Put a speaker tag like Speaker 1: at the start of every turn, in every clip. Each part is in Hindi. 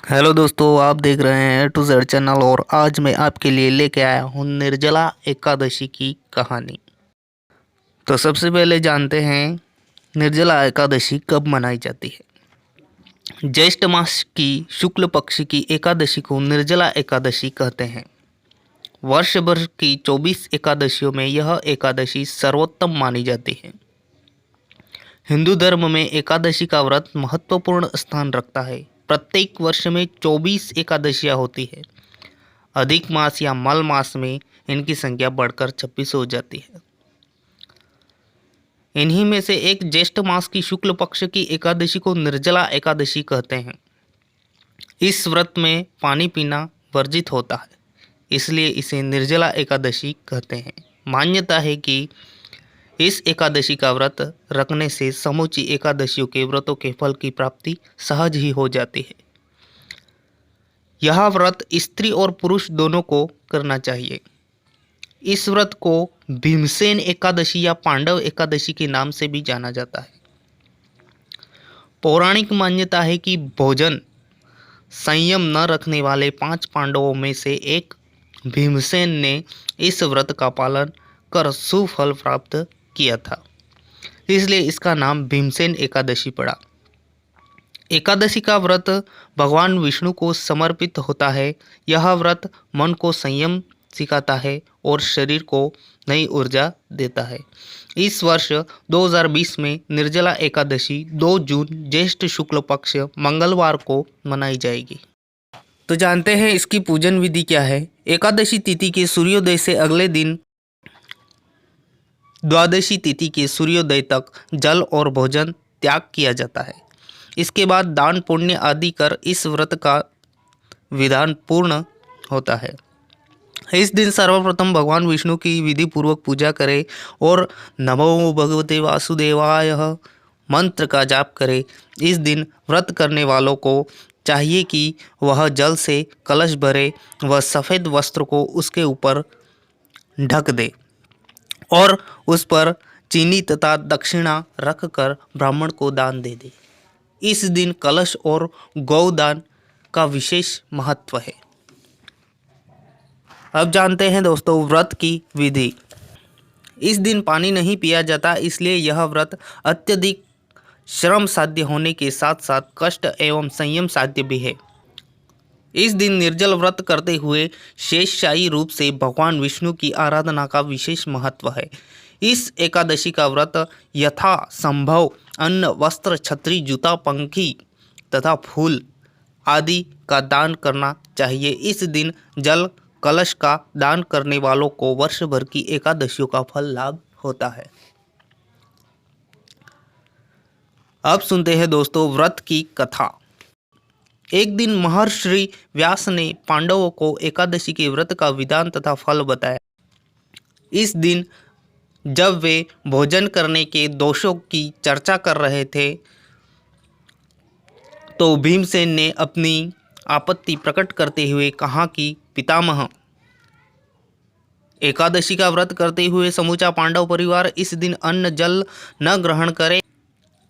Speaker 1: हेलो दोस्तों, आप देख रहे हैं A to Z चैनल और आज मैं आपके लिए लेके आया हूँ निर्जला एकादशी की कहानी। तो सबसे पहले जानते हैं निर्जला एकादशी कब मनाई जाती है। ज्येष्ठ मास की शुक्ल पक्ष की एकादशी को निर्जला एकादशी कहते हैं। वर्ष भर की 24 एकादशियों में यह एकादशी सर्वोत्तम मानी जाती है। हिंदू धर्म में एकादशी का व्रत महत्वपूर्ण स्थान रखता है। प्रत्येक वर्ष में 24 एकादशियां होती है। अधिक मास या मल मास में इनकी संख्या बढ़कर 26 हो जाती है। इन्हीं में से एक ज्येष्ठ मास की शुक्ल पक्ष की एकादशी को निर्जला एकादशी कहते हैं। इस व्रत में पानी पीना वर्जित होता है, इसलिए इसे निर्जला एकादशी कहते हैं। मान्यता है कि इस एकादशी का व्रत रखने से समूची एकादशियों के व्रतों के फल की प्राप्ति सहज ही हो जाती है। यह व्रत स्त्री और पुरुष दोनों को करना चाहिए। इस व्रत को भीमसेन एकादशी या पांडव एकादशी के नाम से भी जाना जाता है। पौराणिक मान्यता है कि भोजन संयम न रखने वाले 5 पांडवों में से एक भीमसेन ने इस व्रत का पालन कर सुफल प्राप्त किया था, इसलिए इसका नाम भीमसेन एकादशी पड़ा। एकादशी का व्रत भगवान विष्णु को समर्पित होता है। यह व्रत मन को संयम सिखाता है और शरीर को नई ऊर्जा देता है। इस वर्ष 2020 में निर्जला एकादशी 2 जून ज्येष्ठ शुक्ल पक्ष मंगलवार को मनाई जाएगी। तो जानते हैं इसकी पूजन विधि क्या है। एकादशी तिथि के सूर्योदय से अगले दिन द्वादशी तिथि के सूर्योदय तक जल और भोजन त्याग किया जाता है। इसके बाद दान पुण्य आदि कर इस व्रत का विधान पूर्ण होता है। इस दिन सर्वप्रथम भगवान विष्णु की विधि पूर्वक पूजा करें और नमो भगवते वासुदेवाय मंत्र का जाप करें। इस दिन व्रत करने वालों को चाहिए कि वह जल से कलश भरे व सफ़ेद वस्त्र को उसके ऊपर ढक दे और उस पर चीनी तथा दक्षिणा रखकर ब्राह्मण को दान दे दे। इस दिन कलश और गौदान का विशेष महत्व है। अब जानते हैं दोस्तों व्रत की विधि। इस दिन पानी नहीं पिया जाता, इसलिए यह व्रत अत्यधिक श्रम साध्य होने के साथ साथ कष्ट एवं संयम साध्य भी है। इस दिन निर्जल व्रत करते हुए शेषशायी रूप से भगवान विष्णु की आराधना का विशेष महत्व है। इस एकादशी का व्रत यथा संभव अन्न, वस्त्र, छतरी, जूता, पंखी तथा फूल आदि का दान करना चाहिए। इस दिन जल कलश का दान करने वालों को वर्ष भर की एकादशियों का फल लाभ होता है। अब सुनते हैं दोस्तों व्रत की कथा। एक दिन महर्षि व्यास ने पांडवों को एकादशी के व्रत का विधान तथा फल बताया। इस दिन जब वे भोजन करने के दोषों की चर्चा कर रहे थे तो भीमसेन ने अपनी आपत्ति प्रकट करते हुए कहा कि पितामह, एकादशी का व्रत करते हुए समूचा पांडव परिवार इस दिन अन्न जल न ग्रहण करे।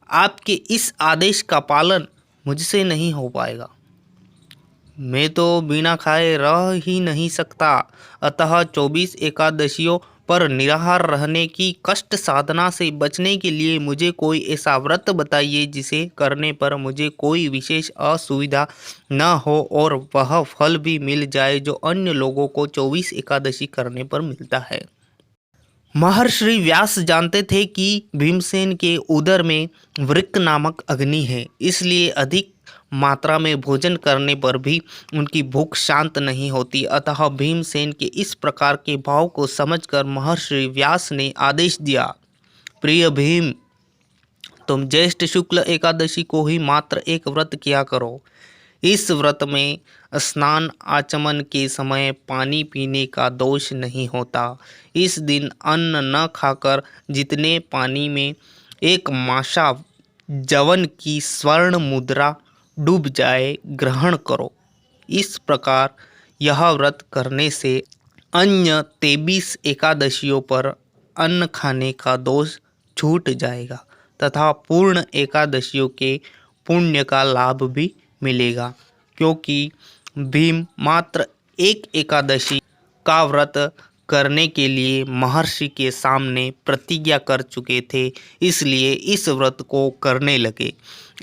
Speaker 1: आपके इस आदेश का पालन मुझसे नहीं हो पाएगा। मैं तो बिना खाए रह ही नहीं सकता। अतः 24 एकादशियों पर निराहार रहने की कष्ट साधना से बचने के लिए मुझे कोई ऐसा व्रत बताइए जिसे करने पर मुझे कोई विशेष असुविधा न हो और वह फल भी मिल जाए जो अन्य लोगों को 24 एकादशी करने पर मिलता है। महर्षि व्यास जानते थे कि भीमसेन के उदर में वृक्क नामक अग्नि है, इसलिए अधिक मात्रा में भोजन करने पर भी उनकी भूख शांत नहीं होती। अतः भीमसेन के इस प्रकार के भाव को समझकर महर्षि व्यास ने आदेश दिया, प्रिय भीम, तुम ज्येष्ठ शुक्ल एकादशी को ही मात्र एक व्रत किया करो। इस व्रत में स्नान आचमन के समय पानी पीने का दोष नहीं होता। इस दिन अन्न न खाकर जितने पानी में एक माशा जवन की स्वर्ण मुद्रा डूब जाए ग्रहण करो। इस प्रकार यह व्रत करने से अन्य 23 एकादशियों पर अन्न खाने का दोष छूट जाएगा तथा पूर्ण एकादशियों के पुण्य का लाभ भी मिलेगा। क्योंकि भीम मात्र एक एकादशी का व्रत करने के लिए महर्षि के सामने प्रतिज्ञा कर चुके थे, इसलिए इस व्रत को करने लगे।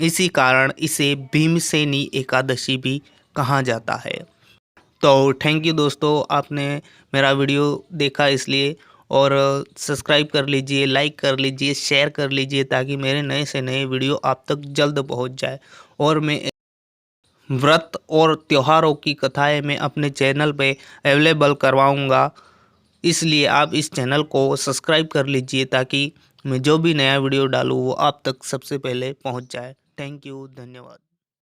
Speaker 1: इसी कारण इसे भीमसेनी एकादशी भी कहा जाता है। तो थैंक यू दोस्तों, आपने मेरा वीडियो देखा इसलिए, और सब्सक्राइब कर लीजिए, लाइक कर लीजिए, शेयर कर लीजिए, ताकि मेरे नए से नए वीडियो आप तक जल्द पहुंच जाए। और मैं व्रत और त्योहारों की कथाएं मैं अपने चैनल पे अवेलेबल करवाऊंगा, इसलिए आप इस चैनल को सब्सक्राइब कर लीजिए ताकि मैं जो भी नया वीडियो डालूँ वो आप तक सबसे पहले पहुंच जाए। थैंक यू, धन्यवाद।